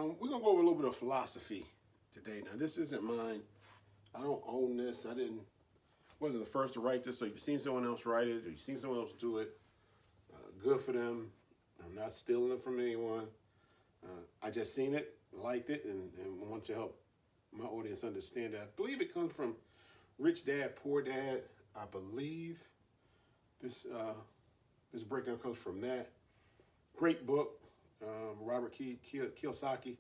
We're going to go over a little bit of philosophy today. Now, this isn't mine. I don't own this. Wasn't the first to write this, so if you've seen someone else write it, or you've seen someone else do it, good for them. I'm not stealing it from anyone. I just seen it, liked it, and want to help my audience understand that. I believe it comes from Rich Dad, Poor Dad. I believe this breakdown comes from that. Great book, Robert Kiyosaki.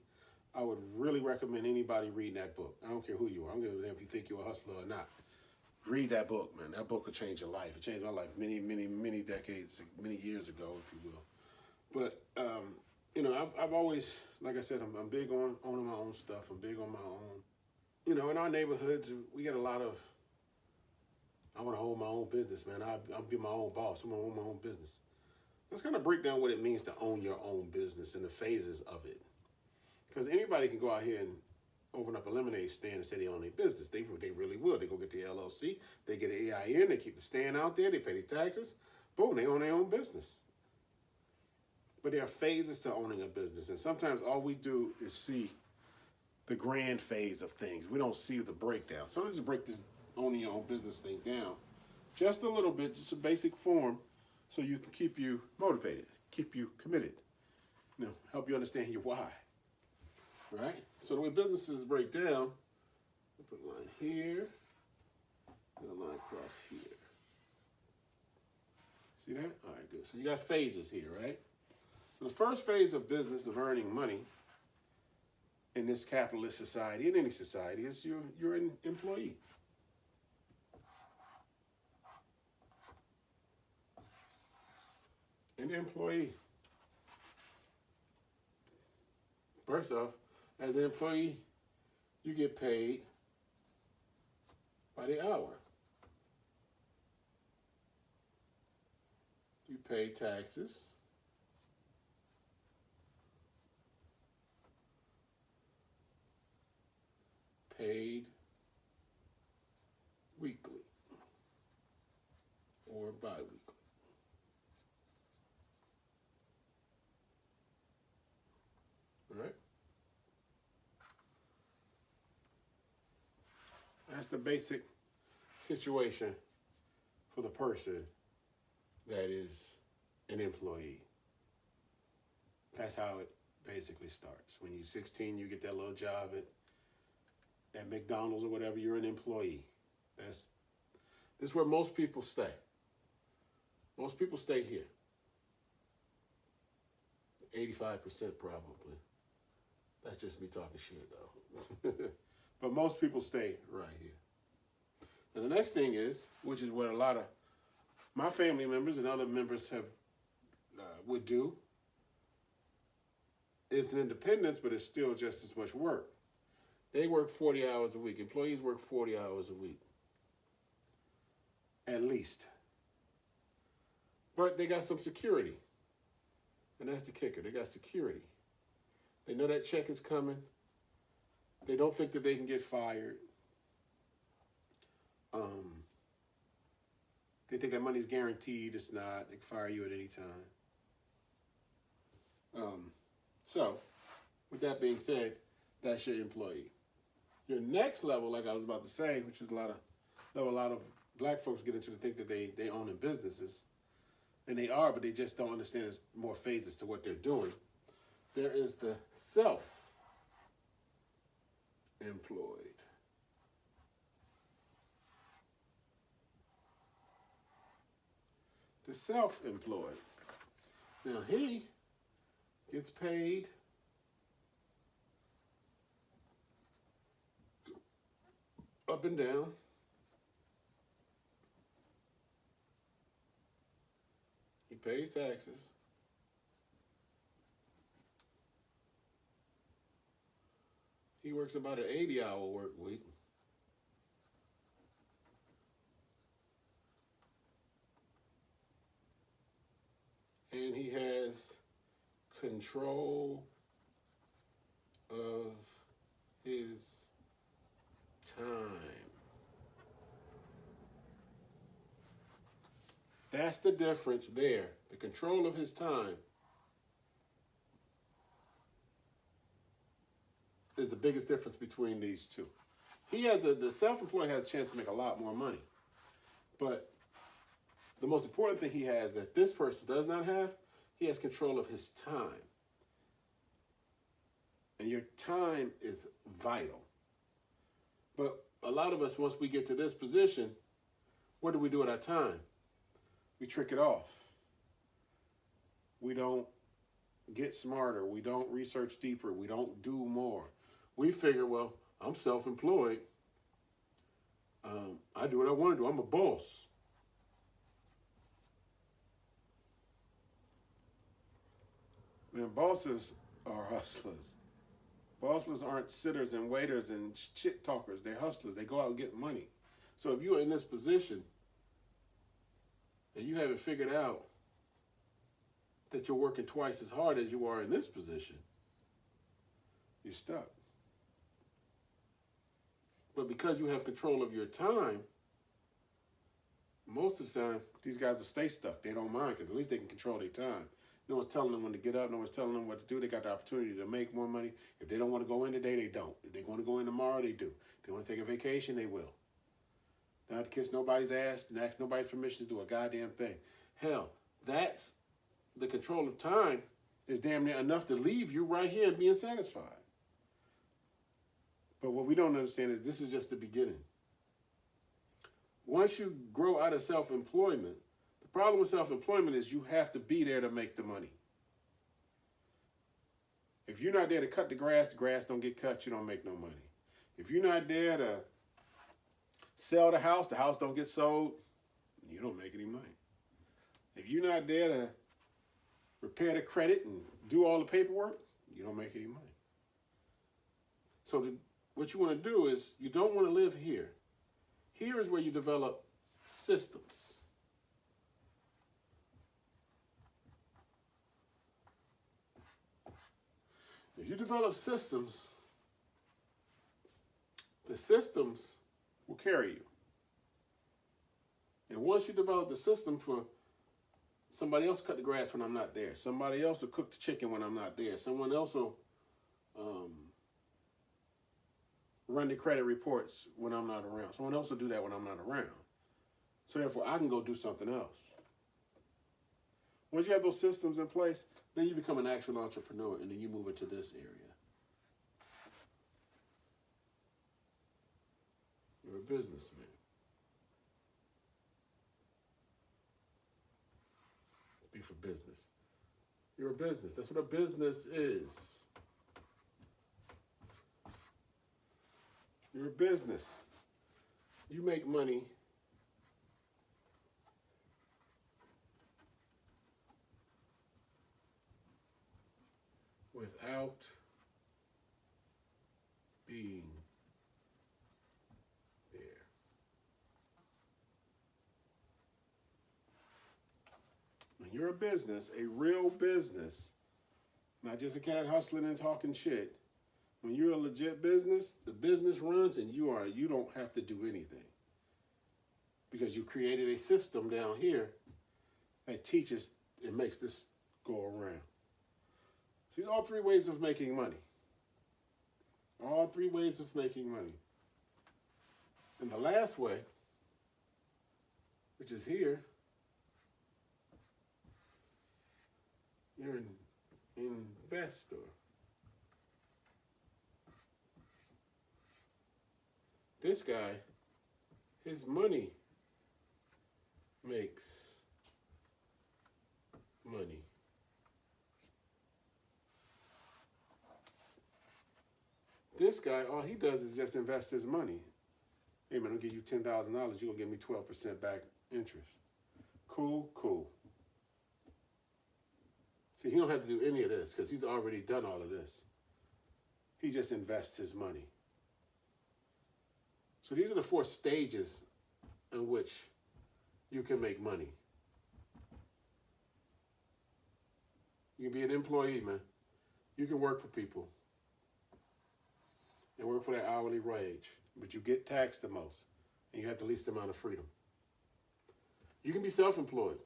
I would really recommend anybody reading that book. I don't care who you are. I'm going to them if you think you're a hustler or not. Read that book, man. That book could change your life. It changed my life many, many, many decades, many years ago, if you will. But, I've always, like I said, I'm big on owning my own stuff. I'm big on my own. In our neighborhoods, we get a lot of, I want to own my own business, man. I'll be my own boss. I'm going to own my own business. Let's kind of break down what it means to own your own business and the phases of it. Because anybody can go out here and open up a lemonade stand and say they own their business. They really will. They go get the LLC. They get an AIN. They keep the stand out there. They pay their taxes. Boom, they own their own business. But there are phases to owning a business. And sometimes all we do is see the grand phase of things. We don't see the breakdown. So let's break this owning your own business thing down just a little bit, just a basic form, so you can keep you motivated, keep you committed, help you understand your why. Right? So the way businesses break down, I put a line here and a line across here. See that? All right, good. So you got phases here, right? So the first phase of business of earning money in this capitalist society, in any society, is you're an employee. An employee. First off, as an employee, you get paid by the hour. You pay taxes. Paid weekly or bi-weekly. All right? That's the basic situation for the person that is an employee. That's how it basically starts. When you're 16, you get that little job at McDonald's or whatever, you're an employee. This is where most people stay. Most people stay here. 85% probably. That's just me talking shit though. But most people stay right here. And the next thing is, which is what a lot of my family members and other members would do, is an independence, but it's still just as much work. They work 40 hours a week. Employees work 40 hours a week. At least. But they got some security. And that's the kicker. They got security. They know that check is coming. They don't think that they can get fired. They think that money's guaranteed. It's not. They can fire you at any time. So, with that being said, that's your employee. Your next level, like I was about to say, which is a lot of black folks get into to think that they own in businesses. And they are, but they just don't understand there's more phases to what they're doing. There is the self-employed. The self-employed. Now he gets paid up and down. He pays taxes. He works about an 80-hour work week. And he has control of his time. That's the difference there. The control of his time. is the biggest difference between these two. He had the self-employed has a chance to make a lot more money. But the most important thing he has that this person does not have, he has control of his time. And your time is vital. But a lot of us, once we get to this position, what do we do with our time? We trick it off. We don't get smarter. We don't research deeper. We don't do more. We figure, well, I'm self-employed. I do what I want to do. I'm a boss. Man, bosses are hustlers. Bosses aren't sitters and waiters and shit talkers. They're hustlers. They go out and get money. So if you're in this position and you haven't figured out that you're working twice as hard as you are in this position, you're stuck. But because you have control of your time, most of the time, these guys will stay stuck. They don't mind because at least they can control their time. No one's telling them when to get up. No one's telling them what to do. They got the opportunity to make more money. If they don't want to go in today, they don't. If they want to go in tomorrow, they do. If they want to take a vacation, they will. They don't have to kiss nobody's ass and ask nobody's permission to do a goddamn thing. Hell, that's the control of time is damn near enough to leave you right here and being satisfied. But what we don't understand is this is just the beginning. Once you grow out of self-employment, the problem with self-employment is you have to be there to make the money. If you're not there to cut the grass don't get cut, you don't make no money. If you're not there to sell the house don't get sold, you don't make any money. If you're not there to repair the credit and do all the paperwork, you don't make any money. So what you want to do is you don't want to live here. Here is where you develop systems. If you develop systems, the systems will carry you. And once you develop the system for somebody else cut the grass when I'm not there, somebody else will cook the chicken when I'm not there, someone else will run the credit reports when I'm not around. Someone else will do that when I'm not around. So therefore, I can go do something else. Once you have those systems in place, then you become an actual entrepreneur, and then you move into this area. You're a businessman. Be for business. You're a business. That's what a business is. You're a business. You make money without being there. When you're a business, a real business, not just a cat hustling and talking shit, when you're a legit business, the business runs and you don't have to do anything. Because you created a system down here that teaches and makes this go around. See, all three ways of making money. All three ways of making money. And the last way, which is here, you're an investor. This guy, his money makes money. This guy, all he does is just invest his money. Hey man, I'll give you $10,000, you're going to give me 12% back interest. Cool, cool. See, he don't have to do any of this because he's already done all of this. He just invests his money. So these are the 4 stages in which you can make money. You can be an employee, man. You can work for people and work for that hourly wage, but you get taxed the most and you have the least amount of freedom. You can be self-employed.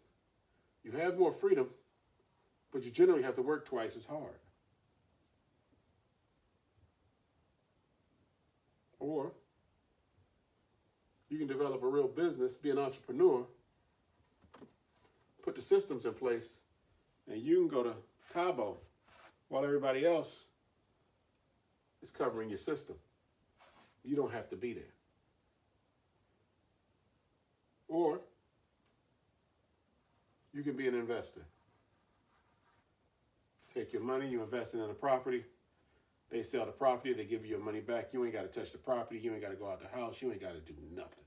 You have more freedom, but you generally have to work twice as hard. Or you can develop a real business, be an entrepreneur, put the systems in place, and you can go to Cabo while everybody else is covering your system. You don't have to be there. Or you can be an investor. Take your money, you invest it in a property. They sell the property, they give you your money back. You ain't got to touch the property. You ain't got to go out the house. You ain't got to do nothing.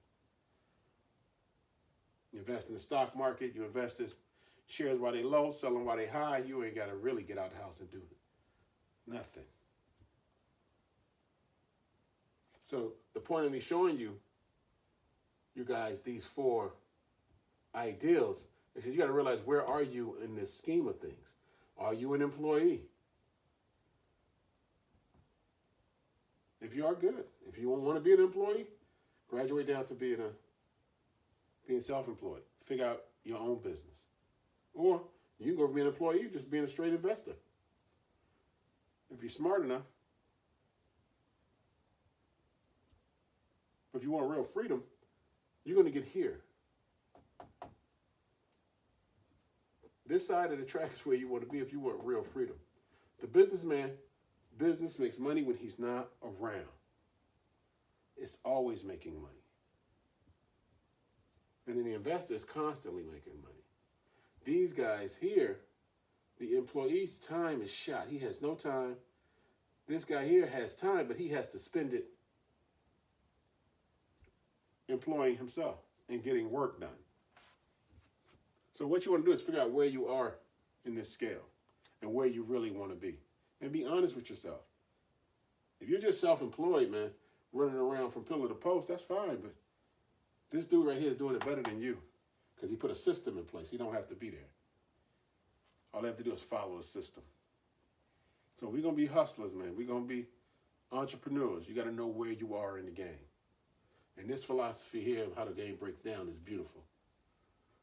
You invest in the stock market. You invest in shares while they low, sell them while they high. You ain't got to really get out the house and do nothing. So the point of me showing you guys, these 4 ideals is that you got to realize, where are you in this scheme of things? Are you an employee? If you are, good. If you want to be an employee, graduate down to being self-employed. Figure out your own business. Or you can go from being an employee, just being a straight investor. If you're smart enough. But if you want real freedom, you're going to get here. This side of the track is where you want to be if you want real freedom. The businessman, business makes money when he's not around. It's always making money. And then the investor is constantly making money. These guys here, the employee's time is shot. He has no time. This guy here has time, but he has to spend it employing himself and getting work done. So what you want to do is figure out where you are in this scale and where you really want to be. And be honest with yourself. If you're just self-employed, man, running around from pillar to post, that's fine. But this dude right here is doing it better than you because he put a system in place. He don't have to be there. All they have to do is follow a system. So we're going to be hustlers, man. We're going to be entrepreneurs. You got to know where you are in the game. And this philosophy here of how the game breaks down is beautiful.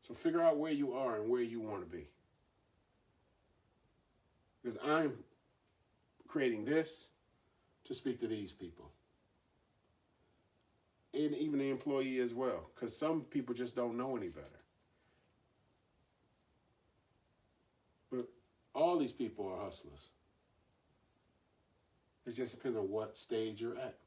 So figure out where you are and where you want to be. Because I'm creating this to speak to these people. And even the employee as well. Because some people just don't know any better. But all these people are hustlers. It just depends on what stage you're at.